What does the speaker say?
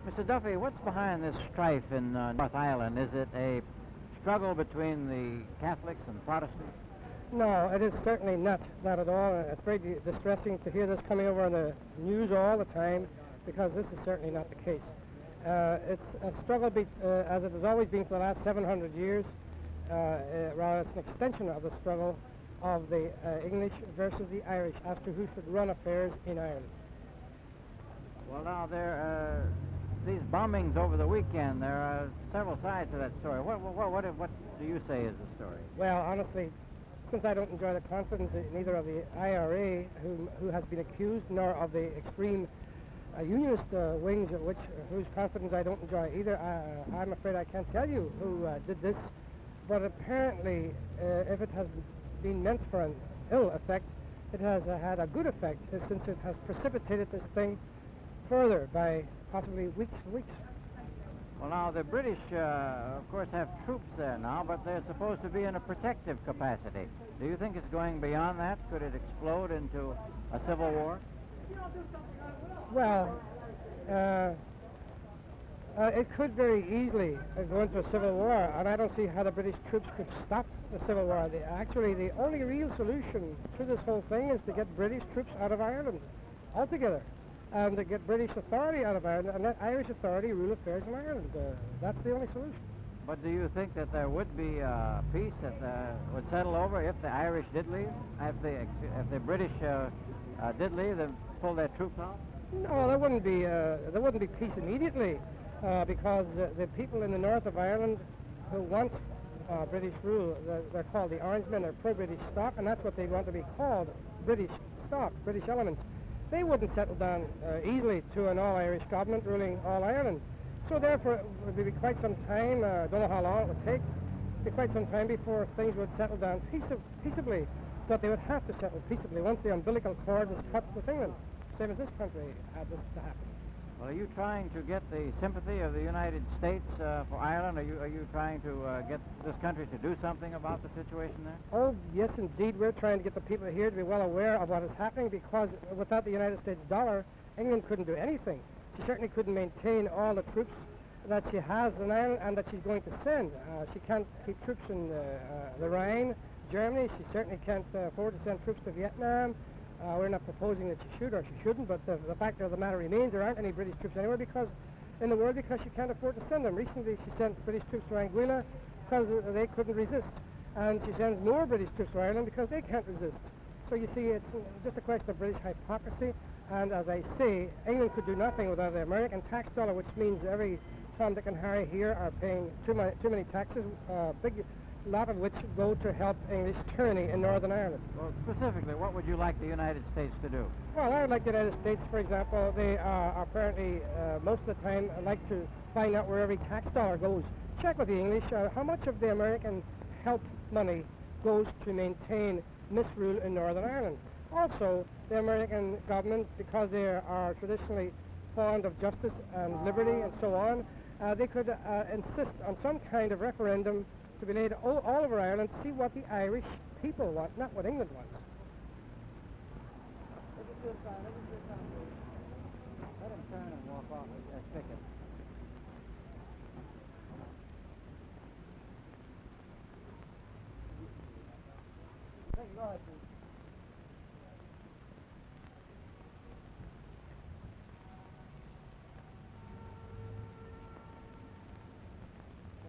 Mr. Duffy, what's behind this strife in North Ireland? Is it a struggle between the Catholics and Protestants? No, it is certainly not that at all. It's very distressing to hear this coming over on the news all the time, because this is certainly not the case. It's a struggle, as it has always been for the last 700 years. Rather, it's an extension of the struggle of the English versus the Irish as to who should run affairs in Ireland. Well, now, these bombings over the weekend, there are several sides to that story. What do you say is the story? Well, honestly, since I don't enjoy the confidence neither of the IRA, who has been accused, nor of the extreme unionist wings, whose confidence I don't enjoy either, I'm afraid I can't tell you who did this. But apparently, if it has been meant for an ill effect, it has had a good effect, since it has precipitated this thing further by possibly weeks and weeks. Well, now, the British, of course, have troops there now, but they're supposed to be in a protective capacity. Do you think it's going beyond that? Could it explode into a civil war? Well, it could very easily go into a civil war, and I don't see how the British troops could stop the civil war. Actually, the only real solution to this whole thing is to get British troops out of Ireland altogether, and to get British authority out of Ireland and let Irish authority rule affairs in Ireland. That's the only solution. But do you think that there would be peace that would settle over if the Irish did leave? If the British did leave and pull their troops out? No, there wouldn't be peace immediately, because the people in the north of Ireland who want British rule, they're called the Orangemen, they're pro-British stock, and that's what they want to be called, British stock, British elements. They wouldn't settle down easily to an all-Irish government ruling all Ireland. So therefore, it would be quite some time, I don't know how long it would take, be quite some time before things would settle down peaceably. But they would have to settle peaceably once the umbilical cord was cut with England, same as this country had this to happen. Well, are you trying to get the sympathy of the United States for Ireland? Are you trying to get this country to do something about the situation there? Oh, yes, indeed. We're trying to get the people here to be well aware of what is happening, because without the United States dollar, England couldn't do anything. She certainly couldn't maintain all the troops that she has in Ireland and that she's going to send. She can't keep troops in the Rhine, Germany. She certainly can't afford to send troops to Vietnam. We're not proposing that she should or she shouldn't, but the fact of the matter remains there aren't any British troops anywhere in the world because she can't afford to send them. Recently she sent British troops to Anguilla because they couldn't resist, and she sends more British troops to Ireland because they can't resist. So you see, it's just a question of British hypocrisy, and as I say, England could do nothing without the American tax dollar, which means every Tom, Dick and Harry here are paying too many taxes, big lot of which go to help English tyranny in Northern Ireland. Well, specifically, what would you like the United States to do? Well, I would like the United States, for example, they apparently most of the time like to find out where every tax dollar goes. Check with the English how much of the American help money goes to maintain misrule in Northern Ireland. Also, the American government, because they are traditionally fond of justice and liberty and so on, they could insist on some kind of referendum to be laid all over Ireland to see what the Irish people want, not what England wants. Let him turn and walk off as Picket. Go ahead.